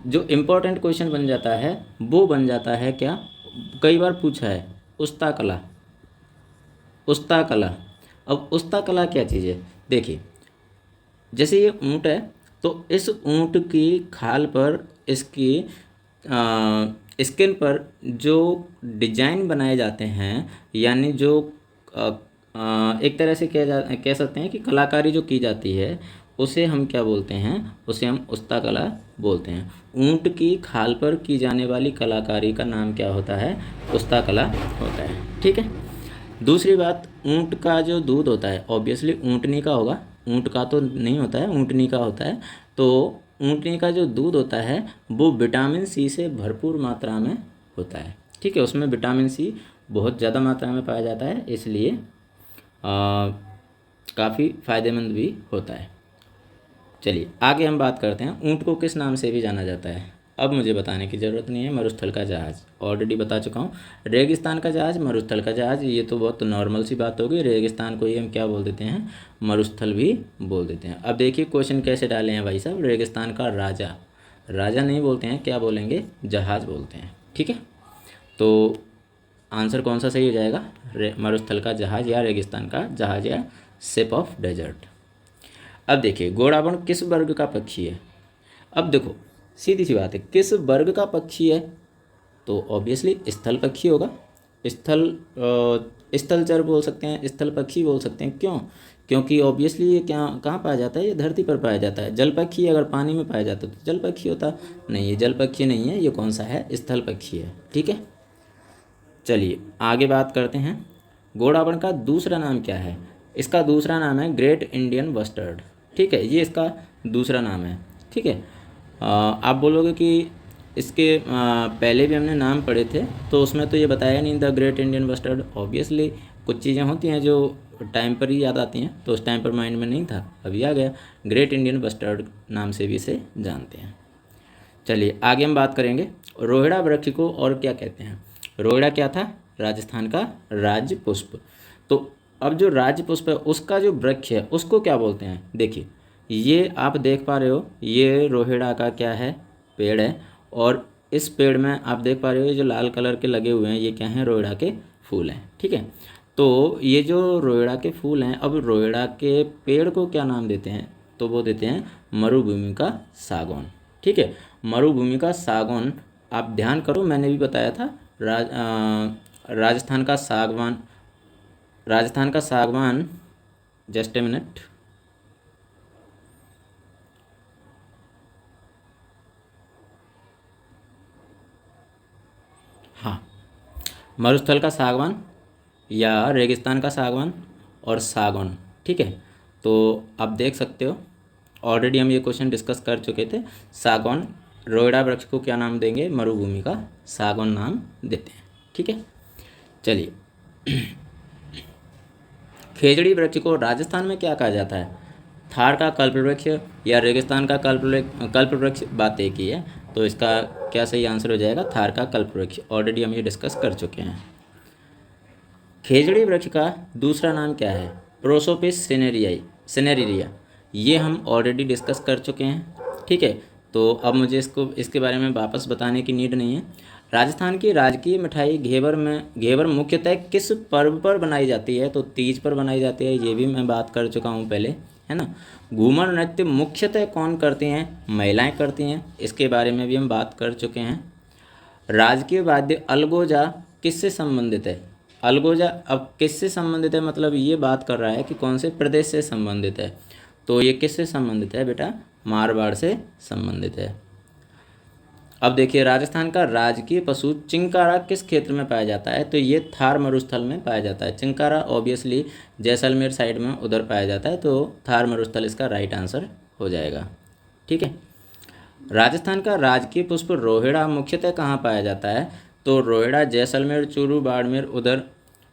जो इम्पोर्टेंट क्वेश्चन बन जाता है वो बन जाता है क्या, कई बार पूछा है, उस्ता कला। उस्ता कला, अब उस्ता कला क्या चीज़ है, देखिए जैसे ये ऊँट है, तो इस ऊँट की खाल पर, इसकी स्किन पर जो डिजाइन बनाए जाते हैं, यानी जो एक तरह से कह सकते हैं कि कलाकारी जो की जाती है उसे हम क्या बोलते हैं, उसे हम उस्ता कला बोलते हैं। ऊंट की खाल पर की जाने वाली कलाकारी का नाम क्या होता है, उस्ता कला होता है। ठीक है। दूसरी बात, ऊंट का जो दूध होता है ऑब्वियसली ऊंटनी का होगा, ऊंट का तो नहीं होता है, ऊंटनी का होता है। तो ऊंटनी का जो दूध होता है वो विटामिन सी से भरपूर मात्रा में होता है। ठीक है, उसमें विटामिन सी बहुत ज़्यादा मात्रा में पाया जाता है, इसलिए काफ़ी फ़ायदेमंद भी होता है। चलिए आगे हम बात करते हैं, ऊंट को किस नाम से भी जाना जाता है। अब मुझे बताने की ज़रूरत नहीं है, मरुस्थल का जहाज़ ऑलरेडी बता चुका हूँ। रेगिस्तान का जहाज़, मरुस्थल का जहाज़, ये तो बहुत नॉर्मल सी बात होगी। रेगिस्तान को ही हम क्या बोल देते हैं, मरुस्थल भी बोल देते हैं। अब देखिए क्वेश्चन कैसे डाले हैं भाई साहब, रेगिस्तान का राजा, राजा नहीं बोलते हैं, क्या बोलेंगे, जहाज़ बोलते हैं। ठीक है, तो आंसर कौन सा सही हो जाएगा, मरुस्थल का जहाज़ या रेगिस्तान का जहाज़ या शिप ऑफ डेजर्ट। अब देखिए घोड़ावण किस वर्ग का पक्षी है। अब देखो सीधी सी बात है, किस वर्ग का पक्षी है, तो ऑब्वियसली स्थल पक्षी होगा। स्थलचर बोल सकते हैं, स्थल पक्षी बोल सकते हैं। क्यों, क्योंकि ऑब्वियसली ये क्या कहाँ पाया जाता है, ये धरती पर पाया जाता है। जल पक्षी अगर पानी में पाया जाता तो जल पक्षी होता, नहीं ये जल पक्षी नहीं है, ये कौन सा है, स्थल पक्षी है। ठीक है, चलिए आगे बात करते हैं। घोड़ावण का दूसरा नाम क्या है, इसका दूसरा नाम है ग्रेट इंडियन बस्टर्ड। ठीक है, ये इसका दूसरा नाम है। ठीक है, आप बोलोगे कि इसके पहले भी हमने नाम पढ़े थे तो उसमें तो ये बताया नहीं the great Indian bustard. Obviously कुछ चीज़ें होती हैं जो टाइम पर ही याद आती हैं, तो उस टाइम पर माइंड में नहीं था, अभी आ गया। ग्रेट इंडियन बस्टर्ड नाम से भी इसे जानते हैं। चलिए आगे हम बात करेंगे, रोहिड़ा वृक्ष को और क्या कहते हैं। रोहिड़ा क्या था, राजस्थान का राज्य पुष्प। तो अब जो राज्य पुष्प है उसका जो वृक्ष है उसको क्या बोलते हैं। देखिए ये आप देख पा रहे हो, ये रोहिड़ा का क्या है, पेड़ है, और इस पेड़ में आप देख पा रहे हो ये जो लाल कलर के लगे हुए हैं ये क्या हैं, रोहिड़ा के फूल हैं। ठीक है, तो ये जो रोहिड़ा के फूल हैं, अब रोहिड़ा के पेड़ को क्या नाम देते हैं, तो वो देते हैं मरुभूमि का सागौन। ठीक है, मरुभूमि का सागौन, आप ध्यान करो मैंने भी बताया था, राजस्थान का सागवान, राजस्थान का सागवान, जस्ट ए मिनट, हाँ, मरुस्थल का सागवान या रेगिस्तान का सागवान और सागौन। ठीक है, तो आप देख सकते हो ऑलरेडी हम ये क्वेश्चन डिस्कस कर चुके थे। सागौन, रोहिड़ा वृक्ष को क्या नाम देंगे, मरुभूमि का सागौन नाम देते हैं। ठीक है, चलिए खेजड़ी वृक्ष को राजस्थान में क्या कहा जाता है, थार का कल्पवृक्ष या रेगिस्तान का कल्पवृक्ष, बात एक ही है। तो इसका क्या सही आंसर हो जाएगा, थार का कल्पवृक्ष। ऑलरेडी हम ये डिस्कस कर चुके हैं। खेजड़ी वृक्ष का दूसरा नाम क्या है, प्रोसोपिस सिनेरिया, ये हम ऑलरेडी डिस्कस कर चुके हैं। ठीक है, तो अब मुझे इसके बारे में वापस बताने की नीड नहीं है। राजस्थान की राजकीय मिठाई घेवर मुख्यतः किस पर्व पर बनाई जाती है, तो तीज पर बनाई जाती है, ये भी मैं बात कर चुका हूँ पहले, है ना। घूमर नृत्य मुख्यतः कौन करती हैं, महिलाएं करती हैं, इसके बारे में भी हम बात कर चुके हैं। राजकीय वाद्य अलगोजा किससे संबंधित है, अलगोजा अब किससे संबंधित है, मतलब ये बात कर रहा है कि कौन से प्रदेश से संबंधित है, तो ये किससे संबंधित है बेटा, मारवाड़ से संबंधित है। अब देखिए राजस्थान का राजकीय पशु चिंकारा किस क्षेत्र में पाया जाता है, तो ये थार मरुस्थल में पाया जाता है। चिंकारा ऑब्वियसली जैसलमेर साइड में उधर पाया जाता है, तो थार मरुस्थल इसका राइट आंसर हो जाएगा। ठीक है, राजस्थान का राजकीय पुष्प रोहिड़ा मुख्यतः कहाँ पाया जाता है, तो रोहिड़ा जैसलमेर, चूरू, बाड़मेर उधर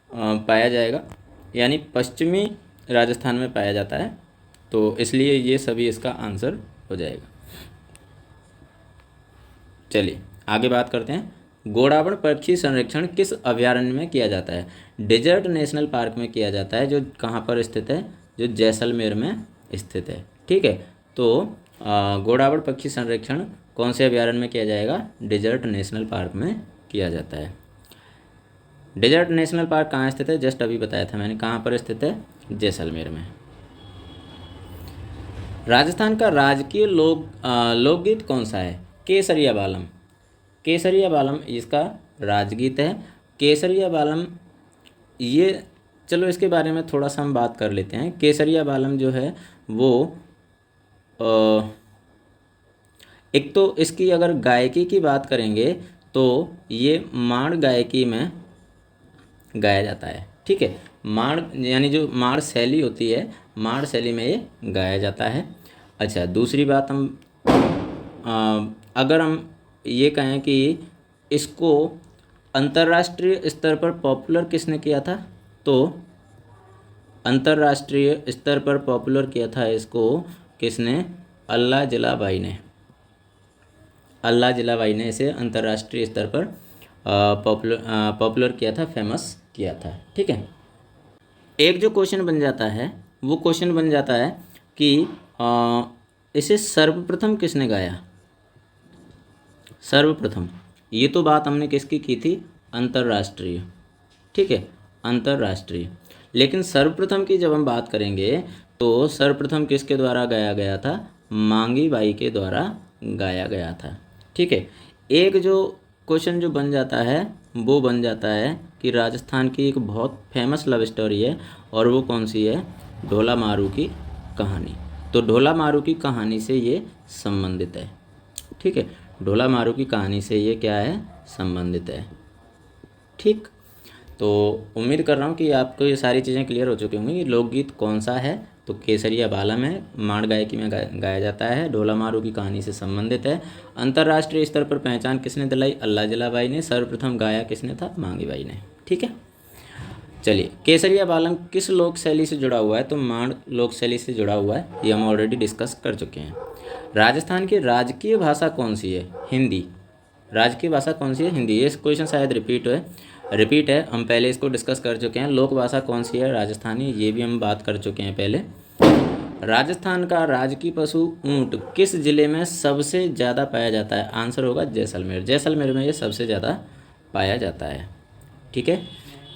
पाया जाएगा, यानी पश्चिमी राजस्थान में पाया जाता है, तो इसलिए ये सभी इसका आंसर हो जाएगा। चलिए आगे बात करते हैं, घोड़ावण पक्षी संरक्षण किस अभयारण्य में किया जाता है, डेजर्ट नेशनल पार्क में किया जाता है, जो कहाँ पर स्थित है, जो जैसलमेर में स्थित है। ठीक है, तो घोड़ावण पक्षी संरक्षण कौन से अभयारण्य में किया जाएगा, डेजर्ट नेशनल पार्क में किया जाता है। डेजर्ट नेशनल पार्क कहाँ स्थित है, जस्ट अभी बताया था मैंने, कहाँ पर स्थित है, जैसलमेर में। राजस्थान का राजकीय लोकगीत कौन सा है, केसरिया बालम, केसरिया बालम इसका राजगीत है। केसरिया बालम ये चलो इसके बारे में थोड़ा सा हम बात कर लेते हैं। केसरिया बालम जो है वो एक तो इसकी अगर गायकी की बात करेंगे तो ये माण गायकी में गाया जाता है। ठीक है, माण यानी जो माण शैली होती है, माण शैली में ये गाया जाता है। अच्छा, दूसरी बात हम अगर हम ये कहें कि इसको अंतर्राष्ट्रीय स्तर पर पॉपुलर किसने किया था, तो अंतर्राष्ट्रीय स्तर पर पॉपुलर किया था इसको किसने, अल्लाह जलाबाई ने। अल्लाह जलाबाई ने इसे अंतर्राष्ट्रीय स्तर पर पॉपुलर किया था, फेमस किया था। ठीक है, एक जो क्वेश्चन बन जाता है वो क्वेश्चन बन जाता है कि इसे सर्वप्रथम किसने गाया। सर्वप्रथम, ये तो बात हमने किसकी की थी, अंतर्राष्ट्रीय। ठीक है, अंतर्राष्ट्रीय। लेकिन सर्वप्रथम की जब हम बात करेंगे तो सर्वप्रथम किसके द्वारा गाया गया था, मांगी बाई के द्वारा गाया गया था। ठीक है, एक जो क्वेश्चन जो बन जाता है वो बन जाता है कि राजस्थान की एक बहुत फेमस लव स्टोरी है, और वो कौन सी है, ढोला मारू की कहानी। तो ढोला मारू की कहानी से ये संबंधित है। ठीक है, ढोला मारू की कहानी से ये क्या है, संबंधित है। ठीक, तो उम्मीद कर रहा हूँ कि आपको ये सारी चीज़ें क्लियर हो चुकी होंगी। लोकगीत कौन सा है, तो केसरिया बालम है, माण गायकी में गाया जाता है, ढोला मारू की कहानी से संबंधित है। अंतर्राष्ट्रीय स्तर पर पहचान किसने दिलाई, अल्लाह जलाबाई ने। सर्वप्रथम गाया किसने था, मांगी बाई ने। ठीक है, चलिए, केसरिया बालम किस लोक शैली से जुड़ा हुआ है, तो माण लोक शैली से जुड़ा हुआ है, ये हम ऑलरेडी डिस्कस कर चुके हैं। राजस्थान की राजकीय भाषा कौन सी है, हिंदी। राजकीय भाषा कौन सी है, हिंदी। ये क्वेश्चन शायद रिपीट है, हम पहले इसको डिस्कस कर चुके हैं। लोक भाषा कौन सी है, राजस्थानी, ये भी हम बात कर चुके हैं पहले। राजस्थान का राजकीय पशु ऊंट किस जिले में सबसे ज़्यादा पाया जाता है, आंसर होगा जैसलमेर। जैसलमेर में ये सबसे ज़्यादा पाया जाता है। ठीक है,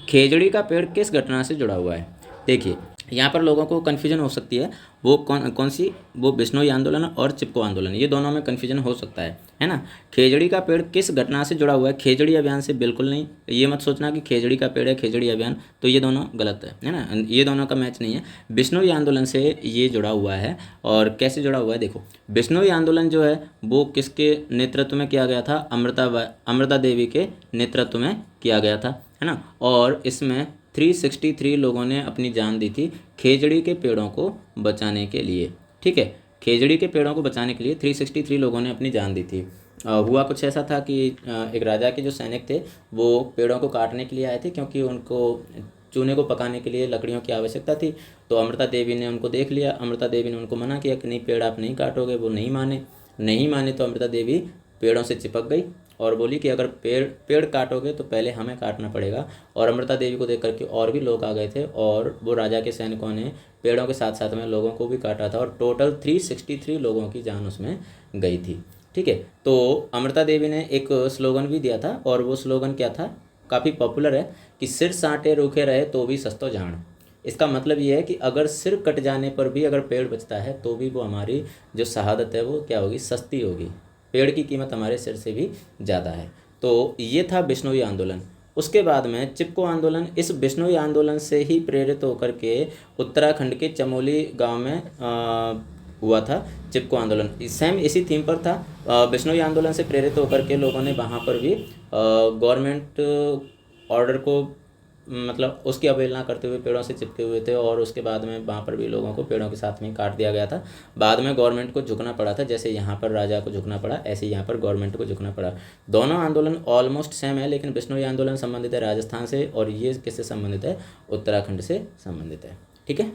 खेजड़ी का पेड़ किस घटना से जुड़ा हुआ है। देखिए, यहाँ पर लोगों को कन्फ्यूजन हो सकती है, वो कौन सी, वो बिश्नोई आंदोलन और चिपको आंदोलन, ये दोनों में कन्फ्यूजन हो सकता है ना। खेजड़ी का पेड़ किस घटना से जुड़ा हुआ है, खेजड़ी अभियान से बिल्कुल नहीं। ये मत सोचना कि खेजड़ी का पेड़ है खेजड़ी अभियान, तो ये दोनों गलत है ना, ये दोनों का मैच नहीं है। बिश्नोई आंदोलन से ये जुड़ा हुआ है। और कैसे जुड़ा हुआ है, देखो, बिश्नोई आंदोलन जो है वो किसके नेतृत्व में किया गया था, अमृता देवी के नेतृत्व में किया गया था, है ना। और इसमें 363 लोगों ने अपनी जान दी थी खेजड़ी के पेड़ों को बचाने के लिए। ठीक है, खेजड़ी के पेड़ों को बचाने के लिए 363 लोगों ने अपनी जान दी थी। हुआ कुछ ऐसा था कि एक राजा के जो सैनिक थे वो पेड़ों को काटने के लिए आए थे, क्योंकि उनको चूने को पकाने के लिए लकड़ियों की आवश्यकता थी। तो अमृता देवी ने उनको देख लिया, अमृता देवी ने उनको मना किया कि नहीं, पेड़ आप नहीं काटोगे। वो नहीं माने तो अमृता देवी पेड़ों से चिपक गई और बोली कि अगर पेड़ काटोगे तो पहले हमें काटना पड़ेगा। और अमृता देवी को देख करके और भी लोग आ गए थे, और वो राजा के सैनिकों ने पेड़ों के साथ साथ में लोगों को भी काटा था, और टोटल 363 लोगों की जान उसमें गई थी। ठीक है, तो अमृता देवी ने एक स्लोगन भी दिया था, और वो स्लोगन क्या था, काफ़ी पॉपुलर है, कि सिर साँटे रूखे रहे तो भी सस्तो जान। इसका मतलब ये है कि अगर सिर कट जाने पर भी अगर पेड़ बचता है तो भी वो हमारी जो शहादत है वो क्या होगी, सस्ती होगी। पेड़ की कीमत हमारे सिर से भी ज़्यादा है। तो ये था बिश्नोई आंदोलन। उसके बाद में चिपको आंदोलन, इस बिश्नोई आंदोलन से ही प्रेरित होकर के उत्तराखंड के चमोली गांव में हुआ था चिपको आंदोलन। सेम इसी थीम पर था। बिश्नोई आंदोलन से प्रेरित होकर के लोगों ने वहाँ पर भी गवर्नमेंट ऑर्डर को मतलब उसकी अवहेलना करते हुए पेड़ों से चिपके हुए थे, और उसके बाद में वहाँ पर भी लोगों को पेड़ों के साथ में काट दिया गया था। बाद में गवर्नमेंट को झुकना पड़ा था, जैसे यहाँ पर राजा को झुकना पड़ा ऐसे यहाँ पर गवर्नमेंट को झुकना पड़ा। दोनों आंदोलन ऑलमोस्ट सेम है, लेकिन बिश्नोई आंदोलन संबंधित है राजस्थान से, और ये किससे संबंधित है, उत्तराखंड से संबंधित है। ठीक है,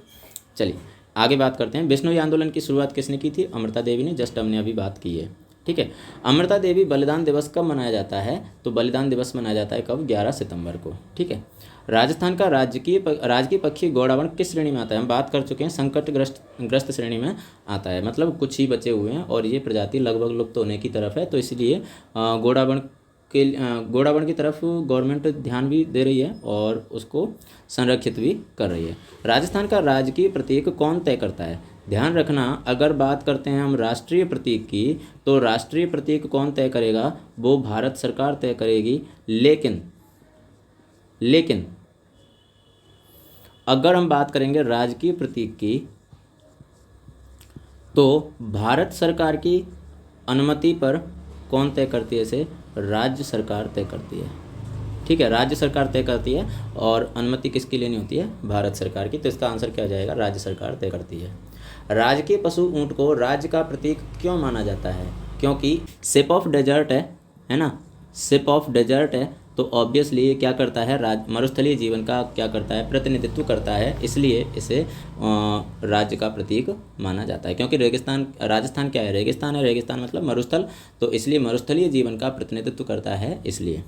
चलिए आगे बात करते हैं। बिश्नोई आंदोलन की शुरुआत किसने की थी, अमृता देवी ने, जस्ट हमने अभी बात की है। ठीक है, अमृता देवी बलिदान दिवस कब मनाया जाता है, तो बलिदान दिवस मनाया जाता है कब, 11 सितंबर को। ठीक है, राजस्थान का राजकीय पक्षी गौड़ावण किस श्रेणी में आता है, हम बात कर चुके हैं, संकटग्रस्त श्रेणी में आता है, मतलब कुछ ही बचे हुए हैं और ये प्रजाति लगभग लुप्त होने की तरफ है। तो इसलिए गौड़ावण की तरफ गवर्नमेंट ध्यान भी दे रही है और उसको संरक्षित भी कर रही है। राजस्थान का राजकीय प्रतीक कौन तय करता है, ध्यान रखना, अगर बात करते हैं हम राष्ट्रीय प्रतीक की, तो राष्ट्रीय प्रतीक कौन तय करेगा, वो भारत सरकार तय करेगी। लेकिन अगर हम बात करेंगे राजकीय प्रतीक की, तो भारत सरकार की अनुमति पर कौन तय करती है इसे? राज्य सरकार तय करती है। ठीक है, राज्य सरकार तय करती है और अनुमति किसकी लेनी होती है? भारत सरकार की। तो इसका आंसर क्या हो जाएगा? राज्य सरकार तय करती है। राजकीय पशु ऊंट को राज्य का प्रतीक क्यों माना जाता है? क्योंकि सिप ऑफ डेजर्ट है ना, सिप ऑफ डेजर्ट है, तो ऑब्वियसली ये क्या करता है? मरुस्थलीय जीवन का क्या करता है? प्रतिनिधित्व करता है, इसलिए इसे राज्य का प्रतीक माना जाता है। क्योंकि रेगिस्तान, राजस्थान क्या है? रेगिस्तान है, रेगिस्तान मतलब मरुस्थल, तो इसलिए मरुस्थलीय जीवन का प्रतिनिधित्व करता है इसलिए।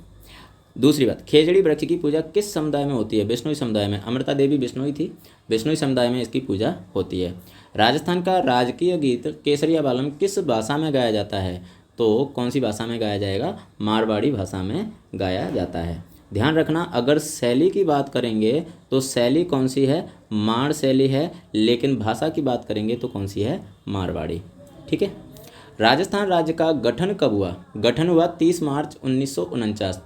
दूसरी बात, खेजड़ी वृक्ष की पूजा किस समुदाय में होती है? बिश्नोई समुदाय में। अमृता देवी बिश्नोई थी, बिश्नोई समुदाय में इसकी पूजा होती है। राजस्थान का राजकीय गीत केसरिया बालम किस भाषा में गाया जाता है? तो कौन सी भाषा में गाया जाएगा? मारवाड़ी भाषा में गाया जाता है। ध्यान रखना, अगर शैली की बात करेंगे तो शैली कौन सी है? माड़ शैली है, लेकिन भाषा की बात करेंगे तो कौन सी है? मारवाड़ी। ठीक है। राजस्थान राज्य का गठन कब हुआ? गठन हुआ 30 मार्च 1949,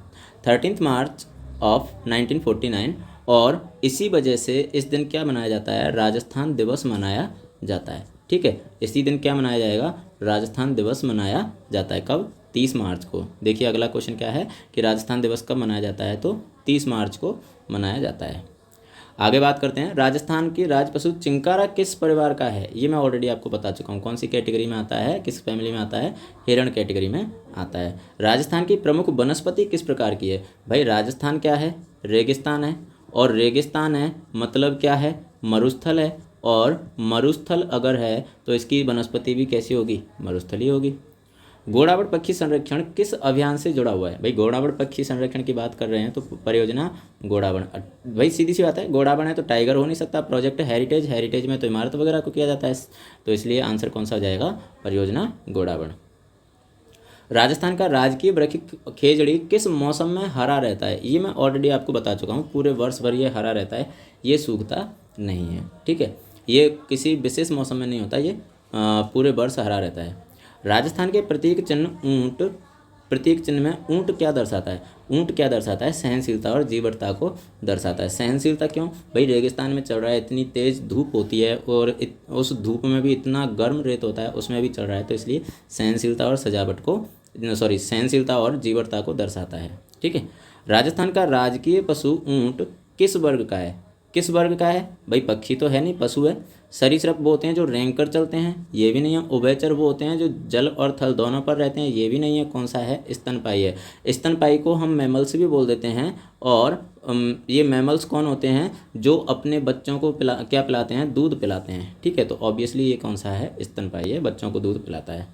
13 मार्च ऑफ 1949, और इसी वजह से इस दिन क्या मनाया जाता है? राजस्थान दिवस मनाया जाता है। ठीक है, इसी दिन क्या मनाया जाएगा? राजस्थान दिवस मनाया जाता है। कब? 30 मार्च को। देखिए अगला क्वेश्चन क्या है कि राजस्थान दिवस कब मनाया जाता है? तो 30 मार्च को मनाया जाता है। आगे बात करते हैं, राजस्थान की राज पशु चिंकारा किस परिवार का है? ये मैं ऑलरेडी आपको बता चुका हूँ। कौन सी कैटेगरी में आता है? किस फैमिली में आता है? हिरण कैटेगरी में आता है। राजस्थान की प्रमुख वनस्पति किस प्रकार की है? भाई राजस्थान क्या है? रेगिस्तान है, और रेगिस्तान है मतलब क्या है? मरुस्थल है, और मरुस्थल अगर है तो इसकी वनस्पति भी कैसी होगी? मरुस्थली होगी। घोड़ावड़ पक्षी संरक्षण किस अभियान से जुड़ा हुआ है? भाई घोड़ावड़ पक्षी संरक्षण की बात कर रहे हैं तो परियोजना घोड़ावड़। भाई सीधी सी बात है, घोड़ावड़ है तो टाइगर हो नहीं सकता। प्रोजेक्ट हेरिटेज, हेरिटेज में तो इमारत वगैरह को किया जाता है, तो इसलिए आंसर कौन सा हो जाएगा? परियोजना घोड़ावड़। राजस्थान का राजकीय वृक्ष खेजड़ी किस मौसम में हरा रहता है? ये मैं ऑलरेडी आपको बता चुका हूँ, पूरे वर्ष भर ये हरा रहता है, ये सूखता नहीं है। ठीक है, ये किसी विशेष मौसम में नहीं होता, ये पूरे वर्ष हरा रहता है। राजस्थान के प्रतीक चिन्ह ऊंट, प्रतीक चिन्ह में ऊंट क्या दर्शाता है? ऊंट क्या दर्शाता है? सहनशीलता और जीवटता को दर्शाता है। सहनशीलता क्यों? भाई रेगिस्तान में चल रहा है, इतनी तेज़ धूप होती है और उस धूप में भी इतना गर्म रेत होता है, उसमें भी चल रहा है, तो इसलिए सहनशीलता और सजावट को, सॉरी, सहनशीलता और जीवटता को दर्शाता है। ठीक है। राजस्थान का राजकीय पशु ऊंट किस वर्ग का है? किस वर्ग का है? भाई पक्षी तो है नहीं, पशु है। सरीसृप वो होते हैं जो रेंग कर चलते हैं, ये भी नहीं है। उभयचर वो होते हैं जो जल और थल दोनों पर रहते हैं, ये भी नहीं है। कौन सा है? स्तनपायी है। स्तनपायी को हम मैमल्स भी बोल देते हैं, और ये मैमल्स कौन होते हैं? जो अपने बच्चों को क्या पिलाते हैं? दूध पिलाते हैं। ठीक है, तो ऑब्वियसली ये कौन सा है? स्तनपायी है, बच्चों को दूध पिलाता है।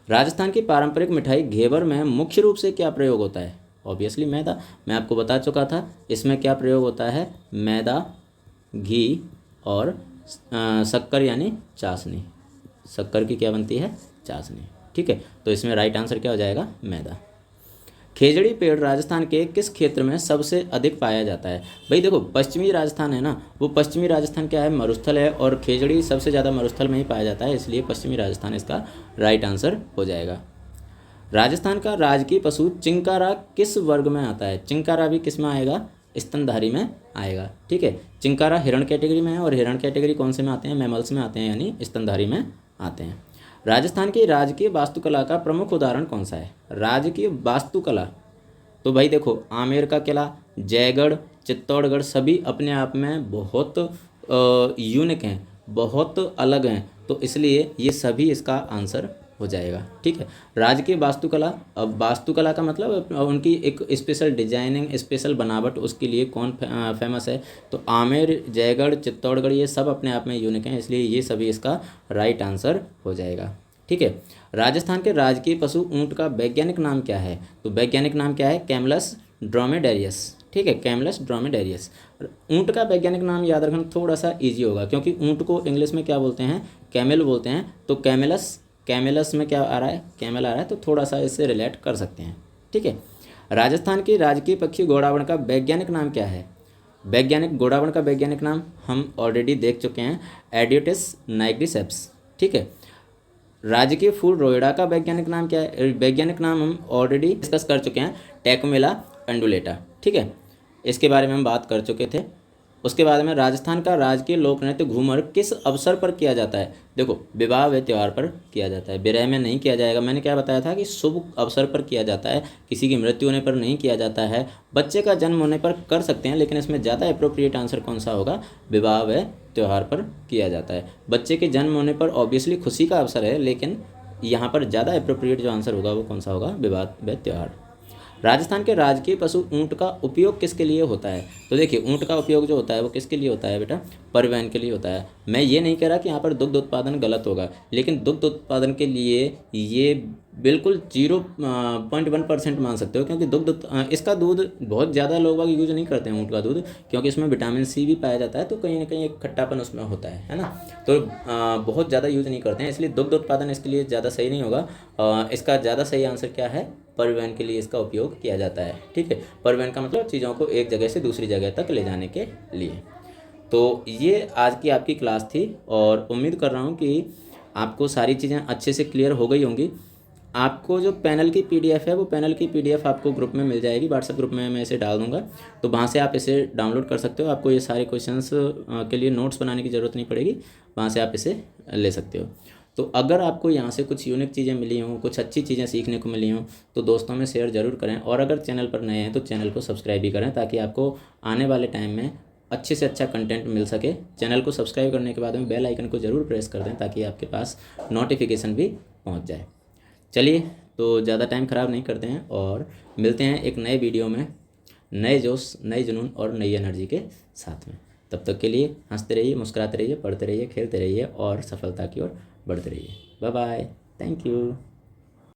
राजस्थान की पारंपरिक मिठाई घेवर में मुख्य रूप से क्या प्रयोग होता है? ऑब्वियसली मैदा, मैं आपको बता चुका था। इसमें क्या प्रयोग होता है? मैदा, घी और शक्कर यानी चाशनी। शक्कर की क्या बनती है? चाशनी। ठीक है, तो इसमें राइट आंसर क्या हो जाएगा? मैदा। खेजड़ी पेड़ राजस्थान के किस क्षेत्र में सबसे अधिक पाया जाता है? भाई देखो, पश्चिमी राजस्थान है ना, वो पश्चिमी राजस्थान क्या है? मरुस्थल है, और खेजड़ी सबसे ज़्यादा मरुस्थल में ही पाया जाता है, इसलिए पश्चिमी राजस्थान इसका राइट आंसर हो जाएगा। राजस्थान का राजकीय पशु चिंकारा किस वर्ग में आता है? चिंकारा भी किस में आएगा? स्तनधारी में आएगा। ठीक है, चिंकारा हिरण कैटेगरी में है, और हिरण कैटेगरी कौन से में आते हैं? मैमल्स में आते हैं, यानी स्तनधारी में आते हैं। राजस्थान की राजकीय वास्तुकला का प्रमुख उदाहरण कौन सा है? राजकीय वास्तुकला, तो भाई देखो, आमेर का किला, जयगढ़, चित्तौड़गढ़ सभी अपने आप में बहुत यूनिक हैं, बहुत अलग हैं, तो इसलिए ये सभी इसका आंसर हो जाएगा। ठीक है, राजकीय वास्तुकला, अब वास्तुकला का मतलब उनकी एक स्पेशल डिजाइनिंग, स्पेशल बनावट, उसके लिए कौन फेमस है? तो आमेर, जयगढ़, चित्तौड़गढ़ ये सब अपने आप में यूनिक हैं, इसलिए ये सभी इसका राइट आंसर हो जाएगा। ठीक है, राजस्थान के राजकीय पशु ऊंट का वैज्ञानिक नाम क्या है? तो वैज्ञानिक नाम क्या है? कैमलस ड्रोमेडेरियस। ठीक है, कैमलस ड्रोमेडेरियस। ऊंट का वैज्ञानिक नाम याद रखना थोड़ा सा इजी होगा, क्योंकि ऊंट को इंग्लिश में क्या बोलते हैं? कैमल बोलते हैं, तो कैमलस, कैमलस में क्या आ रहा है? कैमल आ रहा है, तो थोड़ा सा इससे रिलेट कर सकते हैं। ठीक है, राजस्थान की राजकीय पक्षी घोड़ावड़ का वैज्ञानिक नाम क्या है? वैज्ञानिक घोड़ावड़ का वैज्ञानिक नाम हम ऑलरेडी देख चुके हैं, एडियोटिस नाइग्रिसेप्स। ठीक है, राजकीय फूल रोएडा का वैज्ञानिक नाम क्या है? वैज्ञानिक नाम हम ऑलरेडी डिस्कस कर चुके हैं, टेकोमेला पेंडुलेटा। ठीक है, इसके बारे में हम बात कर चुके थे। उसके बाद में राजस्थान का राजकीय लोक नृत्य घूमर किस अवसर पर किया जाता है। देखो, विवाह व त्यौहार पर किया जाता है, विरह में नहीं किया जाएगा। मैंने क्या बताया था कि शुभ अवसर पर किया जाता है, किसी की मृत्यु होने पर नहीं किया जाता है। बच्चे का जन्म होने पर कर सकते हैं, लेकिन इसमें ज़्यादा अप्रोप्रिएट आंसर कौन सा होगा, विवाह व त्यौहार पर किया जाता है। बच्चे के जन्म होने पर ऑब्वियसली खुशी का अवसर है, लेकिन यहाँ पर ज़्यादा अप्रोप्रिएट जो आंसर होगा वो कौन सा होगा, विवाह व त्यौहार। राजस्थान के राजकीय पशु ऊँट का उपयोग किसके लिए होता है। तो देखिए, ऊँट का उपयोग जो होता है वो किसके लिए होता है बेटा, परिवहन के लिए होता है। मैं ये नहीं कह रहा कि यहाँ पर दुग्ध उत्पादन गलत होगा, लेकिन दुग्ध उत्पादन के लिए ये बिल्कुल 0.1% मान सकते हो, क्योंकि इसका दूध बहुत ज़्यादा लोग यूज नहीं करते हैं ऊँट का दूध, क्योंकि इसमें विटामिन सी भी पाया जाता है, तो कहीं ना कहीं एक खट्टापन उसमें होता है ना। तो बहुत ज़्यादा यूज नहीं करते हैं, इसलिए दुग्ध उत्पादन इसके लिए ज़्यादा सही नहीं होगा। इसका ज़्यादा सही आंसर क्या है, परिवहन के लिए इसका उपयोग किया जाता है। ठीक है, परिवहन का मतलब चीज़ों को एक जगह से दूसरी जगह तक ले जाने के लिए। तो ये आज की आपकी क्लास थी, और उम्मीद कर रहा हूँ कि आपको सारी चीज़ें अच्छे से क्लियर हो गई होंगी। आपको जो पैनल की पीडीएफ है, वो पैनल की पीडीएफ आपको ग्रुप में मिल जाएगी, व्हाट्सएप ग्रुप में मैं इसे डाल दूंगा, तो वहाँ से आप इसे डाउनलोड कर सकते हो। आपको ये सारे क्वेश्चंस के लिए नोट्स बनाने की ज़रूरत नहीं पड़ेगी, वहाँ से आप इसे ले सकते हो। तो अगर आपको यहाँ से कुछ यूनिक चीज़ें मिली हों, कुछ अच्छी चीज़ें सीखने को मिली हों, तो दोस्तों में शेयर ज़रूर करें, और अगर चैनल पर नए हैं तो चैनल को सब्सक्राइब भी करें, ताकि आपको आने वाले टाइम में अच्छे से अच्छा कंटेंट मिल सके। चैनल को सब्सक्राइब करने के बाद में बेल आइकन को ज़रूर प्रेस कर दें, ताकि आपके पास नोटिफिकेशन भी पहुँच जाए। चलिए, तो ज़्यादा टाइम ख़राब नहीं करते हैं, और मिलते हैं एक नए वीडियो में, नए जोश, नए जुनून और नई एनर्जी के साथ में। तब तक के लिए हंसते रहिए, मुस्कुराते रहिए, पढ़ते रहिए, खेलते रहिए, और सफलता की ओर बढ़ते रहिए। Bye bye, thank you.